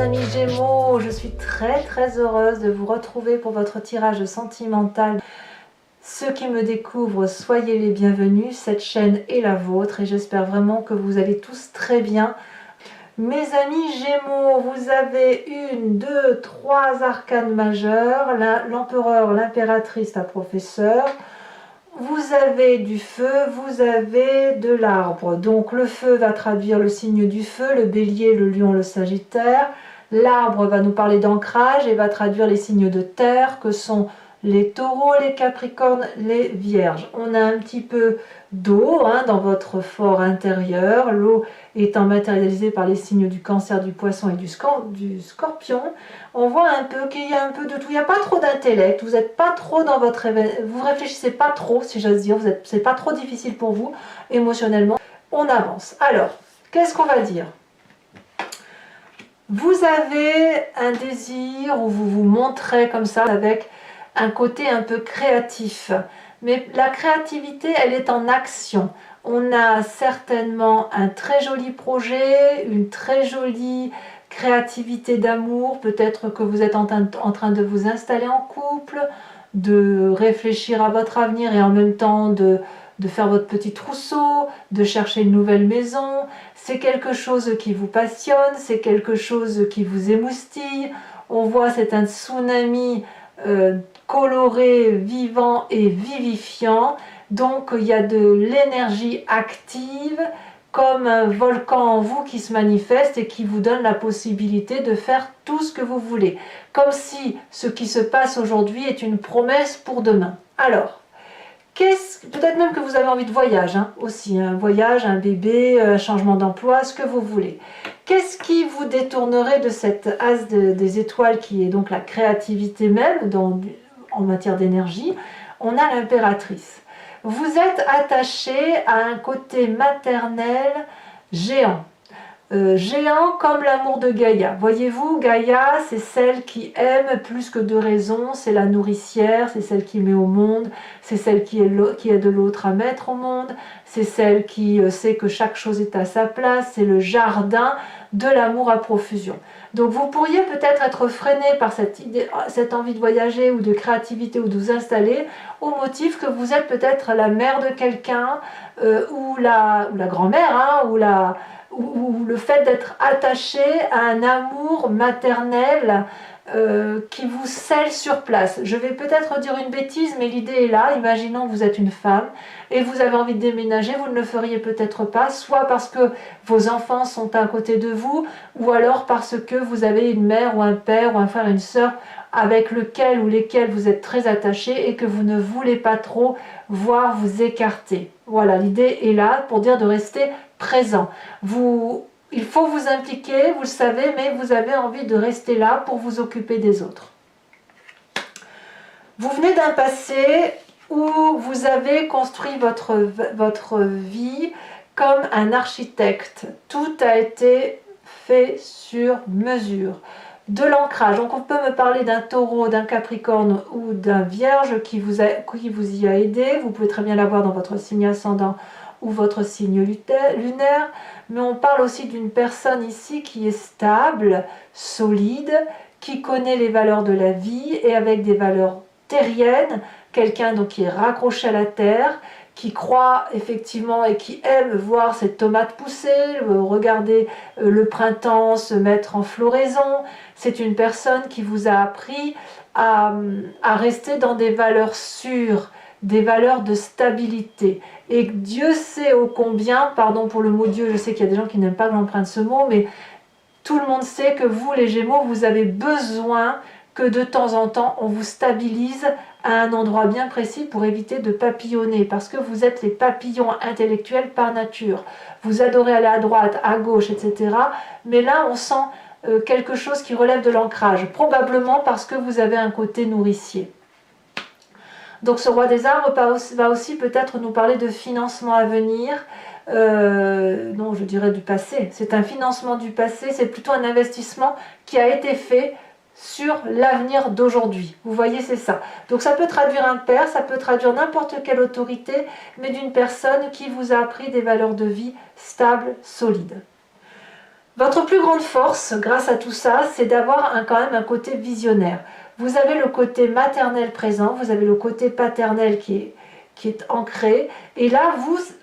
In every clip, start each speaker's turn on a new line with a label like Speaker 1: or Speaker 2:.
Speaker 1: amis Gémeaux, je suis très heureuse de vous retrouver pour votre tirage sentimental. Ceux qui me découvrent, soyez les bienvenus, cette chaîne est la vôtre et j'espère vraiment que vous allez tous très bien. Mes amis Gémeaux, vous avez 1, 2, 3 arcanes majeurs, l'empereur, l'impératrice, la professeure. Vous avez du feu, vous avez de l'arbre. Donc le feu va traduire le signe du feu, le bélier, le lion, le sagittaire. L'arbre va nous parler d'ancrage et va traduire les signes de terre que sont les taureaux, les capricornes, les vierges. On a un petit peu d'eau dans votre fort intérieur, l'eau étant matérialisée par les signes du cancer, du poisson et du scorpion. On voit un peu qu'il y a un peu de tout, il n'y a pas trop d'intellect, vous n'êtes pas trop dans votre vous réfléchissez pas trop, si j'ose dire, c'est pas trop difficile pour vous émotionnellement. On avance. Alors, qu'est-ce qu'on va dire ? Vous avez un désir où vous vous montrez comme ça avec un côté un peu créatif, mais la créativité elle est en action. On a certainement un très joli projet, une très jolie créativité d'amour, peut-être que vous êtes en train de vous installer en couple, de réfléchir à votre avenir et en même temps de faire votre petit trousseau, de chercher une nouvelle maison. C'est quelque chose qui vous passionne, c'est quelque chose qui vous émoustille. On voit c'est un tsunami coloré, vivant et vivifiant. Donc il y a de l'énergie active comme un volcan en vous qui se manifeste et qui vous donne la possibilité de faire tout ce que vous voulez. Comme si ce qui se passe aujourd'hui est une promesse pour demain. Alors, peut-être même que vous avez envie de voyage aussi, un voyage, un bébé, un changement d'emploi, ce que vous voulez. Qu'est-ce qui vous détournerait de cette as des étoiles qui est donc la créativité même en matière d'énergie? On a l'impératrice. Vous êtes attaché à un côté maternel géant. Géant comme l'amour de Gaïa. Voyez-vous, Gaïa, c'est celle qui aime plus que de raison, c'est la nourricière, c'est celle qui met au monde, c'est celle qui aide l'autre à mettre au monde, c'est celle qui sait que chaque chose est à sa place, c'est le jardin de l'amour à profusion. Donc vous pourriez peut-être être freiné par cette envie de voyager ou de créativité ou de vous installer au motif que vous êtes peut-être la mère de quelqu'un ou la grand-mère ou le fait d'être attaché à un amour maternel qui vous scelle sur place. Je vais peut-être dire une bêtise, mais l'idée est là. Imaginons que vous êtes une femme et vous avez envie de déménager, vous ne le feriez peut-être pas, soit parce que vos enfants sont à côté de vous, ou alors parce que vous avez une mère ou un père ou un frère, une sœur avec lequel ou lesquels vous êtes très attaché et que vous ne voulez pas trop voir vous écarter. Voilà, l'idée est là pour dire de rester présent. Il faut vous impliquer, vous le savez, mais vous avez envie de rester là pour vous occuper des autres. Vous venez d'un passé où vous avez construit votre vie comme un architecte. Tout a été fait sur mesure. De l'ancrage, donc on peut me parler d'un taureau, d'un capricorne ou d'un vierge qui vous y a aidé. Vous pouvez très bien l'avoir dans votre signe ascendant ou votre signe lunaire, mais on parle aussi d'une personne ici qui est stable, solide, qui connaît les valeurs de la vie et avec des valeurs terriennes, quelqu'un donc qui est raccroché à la terre, qui croit effectivement et qui aime voir cette tomate pousser, regarder le printemps se mettre en floraison. C'est une personne qui vous a appris à rester dans des valeurs sûres, des valeurs de stabilité. Et Dieu sait ô combien, pardon pour le mot Dieu, je sais qu'il y a des gens qui n'aiment pas que j'emprunte ce mot, mais tout le monde sait que vous, les Gémeaux, vous avez besoin que de temps en temps, on vous stabilise à un endroit bien précis pour éviter de papillonner, parce que vous êtes les papillons intellectuels par nature. Vous adorez aller à droite, à gauche, etc. Mais là, on sent quelque chose qui relève de l'ancrage, probablement parce que vous avez un côté nourricier. Donc ce roi des arbres va aussi peut-être nous parler de financement à venir, non je dirais du passé, c'est un financement du passé, c'est plutôt un investissement qui a été fait sur l'avenir d'aujourd'hui. Vous voyez, c'est ça. Donc ça peut traduire un père, ça peut traduire n'importe quelle autorité, mais d'une personne qui vous a appris des valeurs de vie stables, solides. Votre plus grande force, grâce à tout ça, c'est d'avoir quand même un côté visionnaire. Vous avez le côté maternel présent, vous avez le côté paternel qui est ancré. Et là,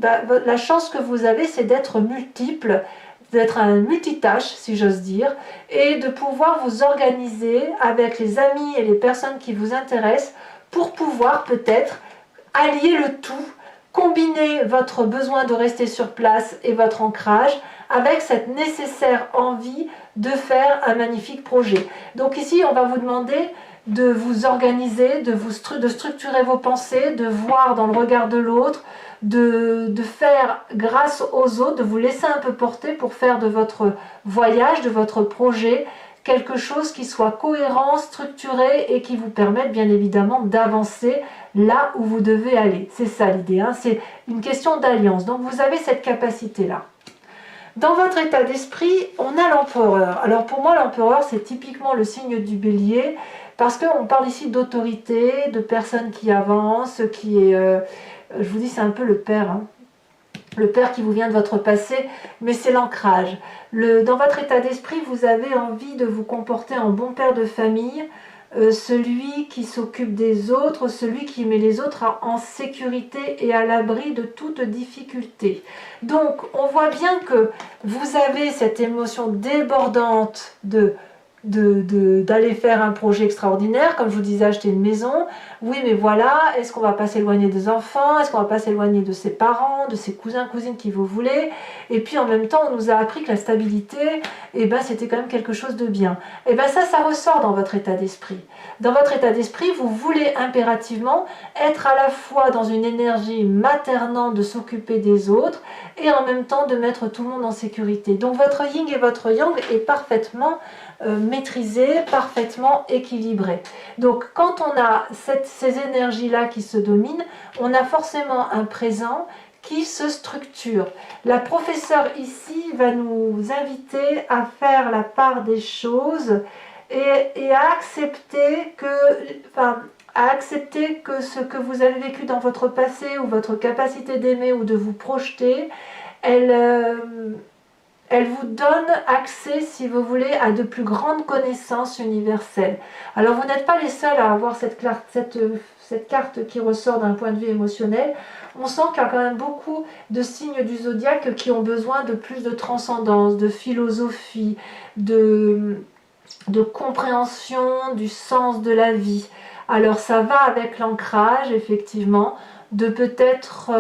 Speaker 1: la chance que vous avez, c'est d'être multiple, d'être un multitâche, si j'ose dire, et de pouvoir vous organiser avec les amis et les personnes qui vous intéressent pour pouvoir peut-être allier le tout, combiner votre besoin de rester sur place et votre ancrage avec cette nécessaire envie de faire un magnifique projet. Donc ici, on va vous demander de vous organiser, de structurer vos pensées, de voir dans le regard de l'autre, de faire grâce aux autres, de vous laisser un peu porter pour faire de votre voyage, de votre projet, quelque chose qui soit cohérent, structuré et qui vous permette bien évidemment d'avancer là où vous devez aller. C'est ça l'idée, hein, c'est une question d'alliance. Donc vous avez cette capacité-là. Dans votre état d'esprit, on a l'empereur. Alors pour moi, l'empereur, c'est typiquement le signe du bélier, parce qu'on parle ici d'autorité, de personnes qui avancent, je vous dis, c'est un peu le père, hein. Le père qui vous vient de votre passé, mais c'est l'ancrage. Dans votre état d'esprit, vous avez envie de vous comporter en bon père de famille, celui qui s'occupe des autres, celui qui met les autres en sécurité et à l'abri de toute difficulté. Donc, on voit bien que vous avez cette émotion débordante d'aller faire un projet extraordinaire, comme je vous disais, acheter une maison. Oui, mais voilà, est-ce qu'on va pas s'éloigner des enfants? Est-ce qu'on va pas s'éloigner de ses parents, de ses cousins, cousines qui vous voulez? Et puis en même temps, on nous a appris que la stabilité, eh ben, c'était quand même quelque chose de bien. Et bien ça ressort dans votre état d'esprit. Dans votre état d'esprit, vous voulez impérativement être à la fois dans une énergie maternante de s'occuper des autres et en même temps de mettre tout le monde en sécurité. Donc votre yin et votre yang est parfaitement maîtrisé, parfaitement équilibré. Donc quand on a ces énergies-là qui se dominent, on a forcément un présent qui se structure. La professeure ici va nous inviter à faire la part des choses et à accepter que ce que vous avez vécu dans votre passé ou votre capacité d'aimer ou de vous projeter, elle vous donne accès, si vous voulez, à de plus grandes connaissances universelles. Alors vous n'êtes pas les seuls à avoir cette carte qui ressort d'un point de vue émotionnel. On sent qu'il y a quand même beaucoup de signes du zodiaque qui ont besoin de plus de transcendance, de philosophie, de compréhension du sens de la vie. Alors ça va avec l'ancrage, effectivement, de peut-être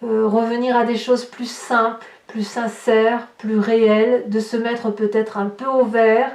Speaker 1: revenir à des choses plus simples, plus sincères, plus réelles, de se mettre peut-être un peu au vert,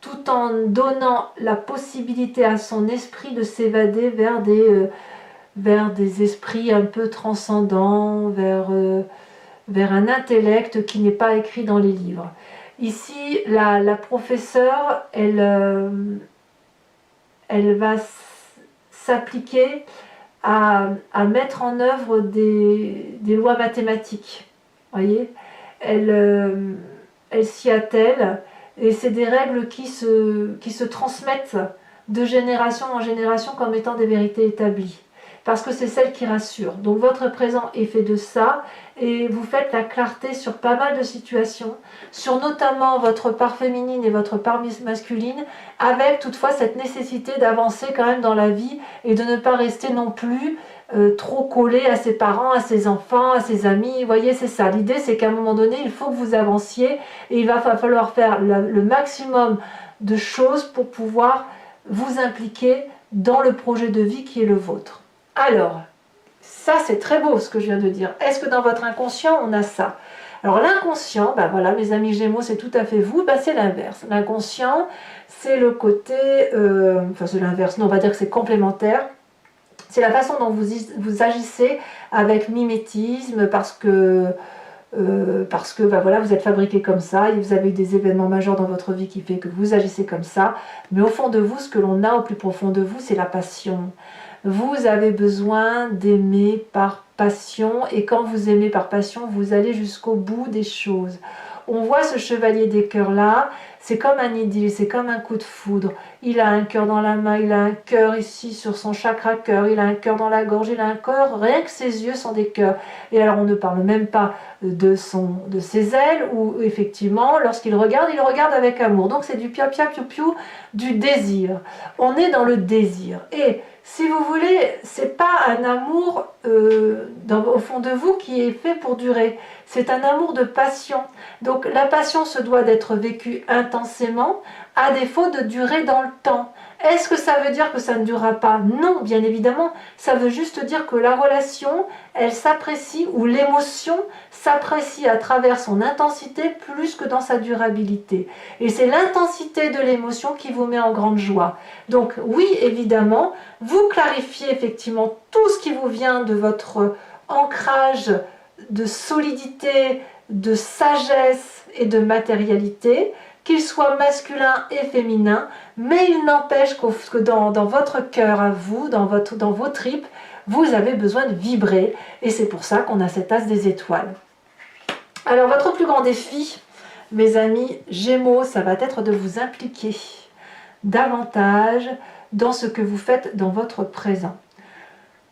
Speaker 1: tout en donnant la possibilité à son esprit de s'évader vers des esprits un peu transcendants, vers un intellect qui n'est pas écrit dans les livres. Ici, la professeure, elle va s'appliquer à mettre en œuvre des lois mathématiques. Voyez, elle s'y attelle et c'est des règles qui se transmettent de génération en génération comme étant des vérités établies. Parce que c'est celle qui rassure. Donc votre présent est fait de ça et vous faites la clarté sur pas mal de situations, sur notamment votre part féminine et votre part masculine, avec toutefois cette nécessité d'avancer quand même dans la vie et de ne pas rester non plus trop collé à ses parents, à ses enfants, à ses amis. Vous voyez, c'est ça. L'idée, c'est qu'à un moment donné, il faut que vous avanciez et il va falloir faire le maximum de choses pour pouvoir vous impliquer dans le projet de vie qui est le vôtre. Alors, ça c'est très beau ce que je viens de dire. Est-ce que dans votre inconscient, on a ça? Alors l'inconscient, ben voilà, mes amis Gémeaux, c'est tout à fait vous, ben c'est l'inverse. L'inconscient, c'est le côté, enfin c'est l'inverse, non, on va dire que c'est complémentaire. C'est la façon dont vous agissez avec mimétisme, parce que ben voilà, vous êtes fabriqué comme ça, et vous avez eu des événements majeurs dans votre vie qui fait que vous agissez comme ça. Mais au fond de vous, ce que l'on a au plus profond de vous, c'est la passion. Vous avez besoin d'aimer par passion, et quand vous aimez par passion, vous allez jusqu'au bout des choses. On voit ce chevalier des cœurs là, C'est comme un idylle, c'est comme un coup de foudre. Il a un cœur dans la main, il a un cœur ici sur son chakra cœur, il a un cœur dans la gorge, il a un cœur, rien que ses yeux sont des cœurs. Et alors on ne parle même pas de ses ailes, où effectivement, lorsqu'il regarde, il regarde avec amour. Donc c'est du pia pia piou piou, du désir. On est dans le désir. Et si vous voulez, c'est pas un amour au fond de vous qui est fait pour durer. C'est un amour de passion. Donc la passion se doit d'être vécue intensément, à défaut de durer dans le temps. Est-ce que ça veut dire que ça ne durera pas? Non, bien évidemment. Ça veut juste dire que la relation, elle s'apprécie, ou l'émotion s'apprécie à travers son intensité plus que dans sa durabilité. Et c'est l'intensité de l'émotion qui vous met en grande joie. Donc oui, évidemment, vous clarifiez effectivement tout ce qui vous vient de votre ancrage de solidité, de sagesse et de matérialité, qu'il soit masculin et féminin, mais il n'empêche que dans votre cœur à vous, dans vos tripes, vous avez besoin de vibrer, et c'est pour ça qu'on a cet as des étoiles. Alors votre plus grand défi, mes amis Gémeaux, ça va être de vous impliquer davantage dans ce que vous faites dans votre présent.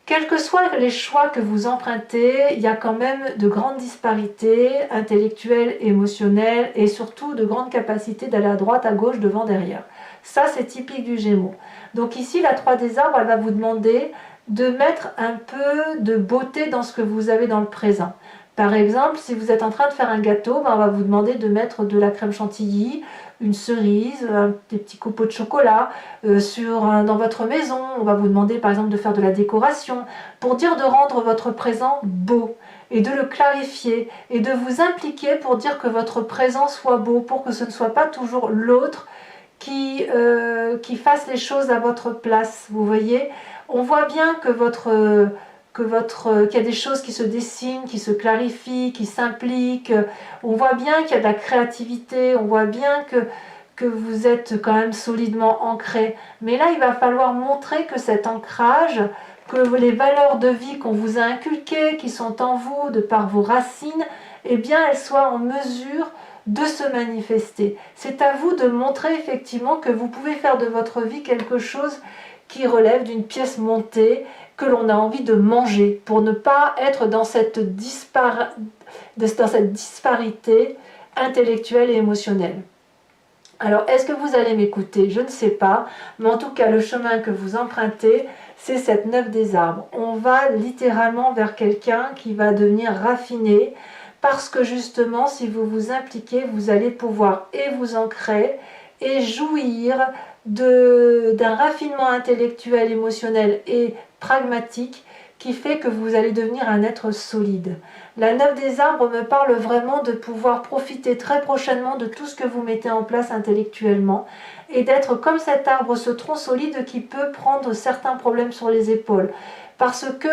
Speaker 1: Quels que soient les choix que vous empruntez, il y a quand même de grandes disparités intellectuelles, émotionnelles et surtout de grandes capacités d'aller à droite, à gauche, devant, derrière. Ça, c'est typique du Gémeaux. Donc ici, la 3 des arbres, elle va vous demander de mettre un peu de beauté dans ce que vous avez dans le présent. Par exemple, si vous êtes en train de faire un gâteau, on va vous demander de mettre de la crème chantilly, une cerise, des petits copeaux de chocolat. Dans votre maison, on va vous demander par exemple de faire de la décoration pour dire de rendre votre présent beau et de le clarifier et de vous impliquer pour dire que votre présent soit beau, pour que ce ne soit pas toujours l'autre qui fasse les choses à votre place. Vous voyez, on voit bien que qu'il y a des choses qui se dessinent, qui se clarifient, qui s'impliquent. On voit bien qu'il y a de la créativité, on voit bien que vous êtes quand même solidement ancré. Mais là, il va falloir montrer que cet ancrage, que les valeurs de vie qu'on vous a inculquées, qui sont en vous de par vos racines, eh bien, elles soient en mesure de se manifester. C'est à vous de montrer effectivement que vous pouvez faire de votre vie quelque chose qui relève d'une pièce montée, que l'on a envie de manger, pour ne pas être dans cette disparité intellectuelle et émotionnelle. Alors, est-ce que vous allez m'écouter? Je ne sais pas, mais en tout cas, le chemin que vous empruntez, c'est cette 9 des arbres. On va littéralement vers quelqu'un qui va devenir raffiné, parce que justement, si vous vous impliquez, vous allez pouvoir et vous ancrer et jouir d'un raffinement intellectuel, émotionnel et pragmatique qui fait que vous allez devenir un être solide. La 9 des arbres me parle vraiment de pouvoir profiter très prochainement de tout ce que vous mettez en place intellectuellement et d'être comme cet arbre, ce tronc solide qui peut prendre certains problèmes sur les épaules. Parce que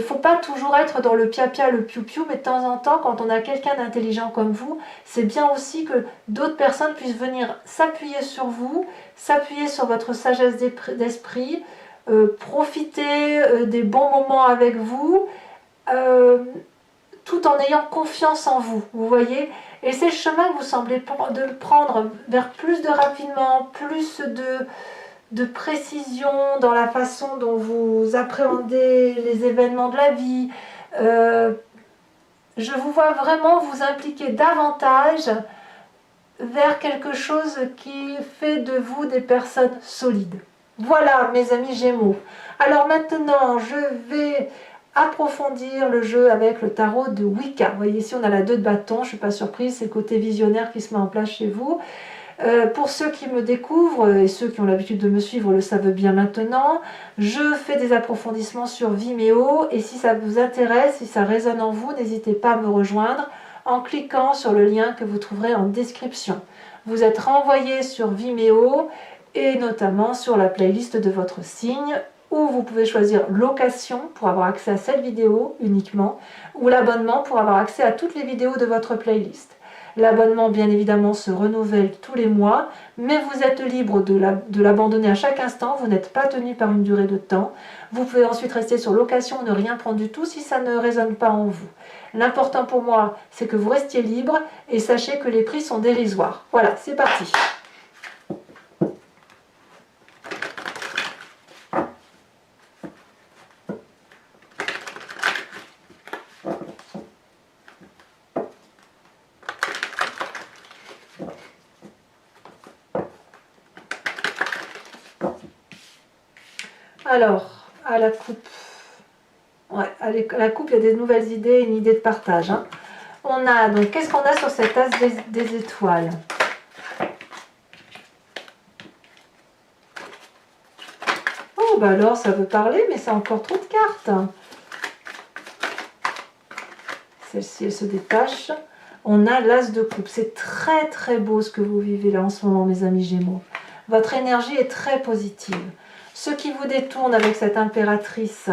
Speaker 1: faut pas toujours être dans le pia-pia, le piou-piou, mais de temps en temps, quand on a quelqu'un d'intelligent comme vous, c'est bien aussi que d'autres personnes puissent venir s'appuyer sur vous, s'appuyer sur votre sagesse d'esprit, profiter des bons moments avec vous, tout en ayant confiance en vous, vous voyez. Et c'est le chemin que vous semblez de prendre vers plus de raffinement, plus de précision dans la façon dont vous appréhendez les événements de la vie. Je vous vois vraiment vous impliquer davantage vers quelque chose qui fait de vous des personnes solides. Voilà, mes amis Gémeaux. Alors maintenant, je vais approfondir le jeu avec le tarot de Wicca. Vous voyez, ici on a la 2 de bâton, je ne suis pas surprise, c'est le côté visionnaire qui se met en place chez vous. Pour ceux qui me découvrent, et ceux qui ont l'habitude de me suivre le savent bien maintenant, je fais des approfondissements sur Vimeo, et si ça vous intéresse, si ça résonne en vous, n'hésitez pas à me rejoindre en cliquant sur le lien que vous trouverez en description. Vous êtes renvoyé sur Vimeo, et notamment sur la playlist de votre signe, où vous pouvez choisir location pour avoir accès à cette vidéo uniquement, ou l'abonnement pour avoir accès à toutes les vidéos de votre playlist. L'abonnement, bien évidemment, se renouvelle tous les mois, mais vous êtes libre de l'abandonner à chaque instant. Vous n'êtes pas tenu par une durée de temps. Vous pouvez ensuite rester sur location, ne rien prendre du tout si ça ne résonne pas en vous. L'important pour moi, c'est que vous restiez libre et sachez que les prix sont dérisoires. Voilà, c'est parti. Alors, à la coupe, ouais, à la coupe, il y a des nouvelles idées, une idée de partage. Hein. On a, donc, qu'est-ce qu'on a sur cette as des étoiles? Oh, bah alors, ça veut parler, mais c'est encore trop de cartes. Celle-ci, elle se détache. On a l'as de coupe. C'est très, très beau ce que vous vivez là en ce moment, mes amis Gémeaux. Votre énergie est très positive. Ce qui vous détourne avec cette impératrice,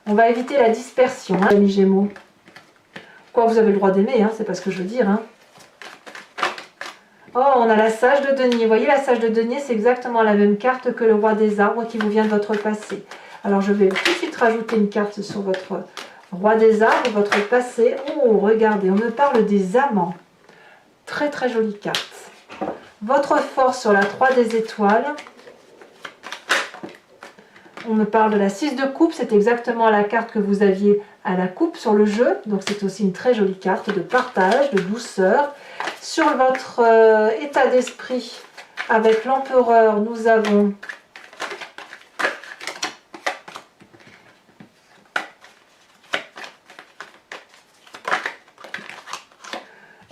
Speaker 1: on va éviter la dispersion, hein, amis Gémeaux. Quoi, vous avez le droit d'aimer, hein, c'est pas ce que je veux dire. Hein. Oh, on a la sage de denier. Vous voyez, la sage de denier, c'est exactement la même carte que le roi des arbres qui vous vient de votre passé. Alors, je vais tout de suite rajouter une carte sur votre roi des arbres, votre passé. Oh, regardez, on me parle des amants. Très, très jolie carte. Votre force sur la 3 des étoiles. On me parle de la 6 de coupe. C'est exactement la carte que vous aviez à la coupe sur le jeu. Donc, c'est aussi une très jolie carte de partage, de douceur. Sur votre état d'esprit, avec l'empereur, nous avons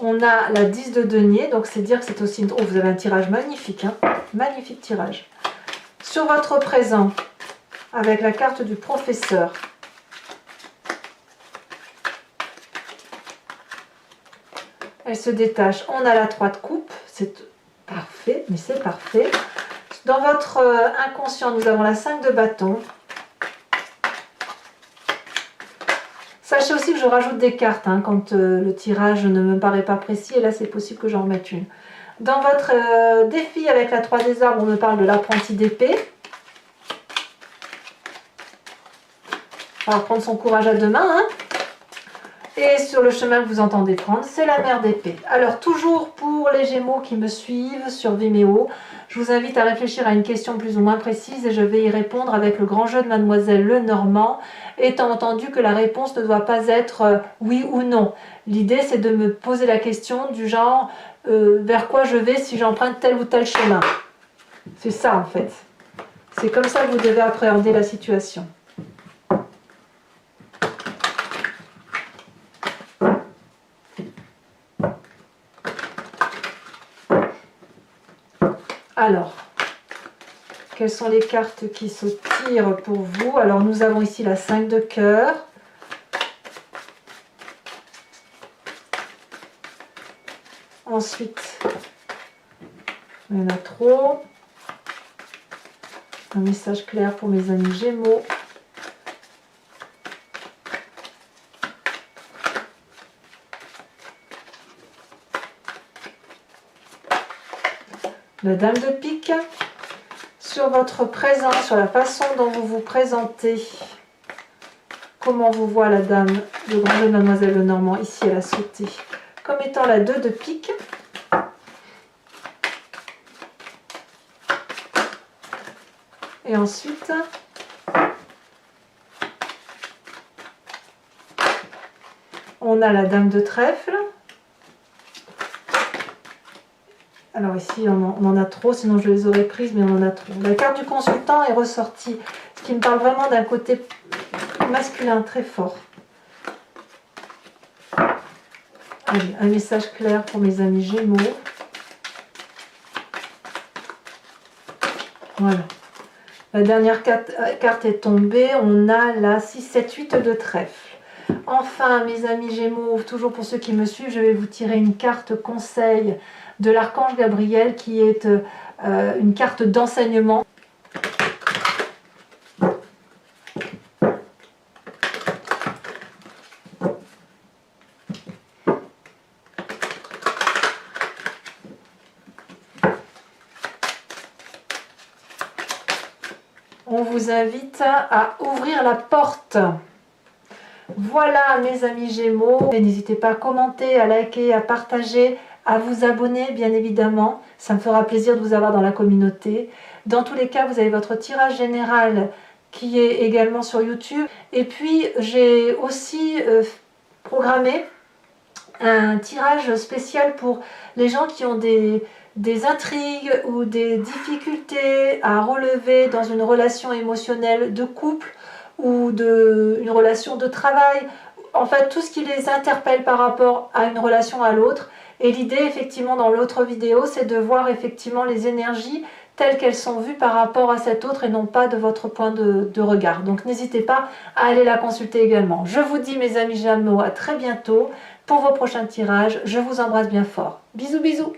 Speaker 1: on a la 10 de denier, donc c'est dire que c'est aussi... Oh, vous avez un tirage magnifique, hein, magnifique tirage. Sur votre présent, avec la carte du professeur, elle se détache. On a la 3 de coupe, c'est parfait, mais c'est parfait. Dans votre inconscient, nous avons la 5 de bâton. Sachez aussi que je rajoute des cartes hein, quand le tirage ne me paraît pas précis, et là c'est possible que j'en remette une. Dans votre défi avec la 3 des arbres, on me parle de l'apprenti d'épée. On va prendre son courage à deux mains. Hein. Et sur le chemin que vous entendez prendre, c'est la mère d'épée. Alors toujours pour les Gémeaux qui me suivent sur Vimeo, je vous invite à réfléchir à une question plus ou moins précise et je vais y répondre avec le grand jeu de Mademoiselle Lenormand, étant entendu que la réponse ne doit pas être oui ou non. L'idée c'est de me poser la question du genre vers quoi je vais si j'emprunte tel ou tel chemin. C'est ça en fait. C'est comme ça que vous devez appréhender la situation. Alors, quelles sont les cartes qui se tirent pour vous? Alors, nous avons ici la 5 de cœur. Ensuite, il y en a trop. Un message clair pour mes amis Gémeaux. La dame de pique, sur votre présent, sur la façon dont vous vous présentez, comment vous voit la dame de grand jeu de Mademoiselle Lenormand, ici elle a sauté, comme étant la 2 de pique. Et ensuite, on a la dame de trèfle. Alors ici, on en a trop, sinon je les aurais prises, mais on en a trop. La carte du consultant est ressortie, ce qui me parle vraiment d'un côté masculin très fort. Allez, un message clair pour mes amis Gémeaux. Voilà. La dernière carte est tombée, on a la 6, 7, 8 de trèfle. Enfin, mes amis Gémeaux, toujours pour ceux qui me suivent, je vais vous tirer une carte conseil de l'archange Gabriel qui est une carte d'enseignement. on vous invite à ouvrir la porte. Voilà mes amis Gémeaux, n'hésitez pas à commenter, à liker, à partager, à vous abonner bien évidemment, ça me fera plaisir de vous avoir dans la communauté. Dans tous les cas, vous avez votre tirage général qui est également sur YouTube. Et puis j'ai aussi programmé un tirage spécial pour les gens qui ont des intrigues ou des difficultés à relever dans une relation émotionnelle de couple ou une relation de travail, en fait tout ce qui les interpelle par rapport à une relation à l'autre. Et l'idée effectivement dans l'autre vidéo, c'est de voir effectivement les énergies telles qu'elles sont vues par rapport à cet autre et non pas de votre point de regard. Donc n'hésitez pas à aller la consulter également. Je vous dis mes amis Gémeaux à très bientôt pour vos prochains tirages. Je vous embrasse bien fort. Bisous bisous.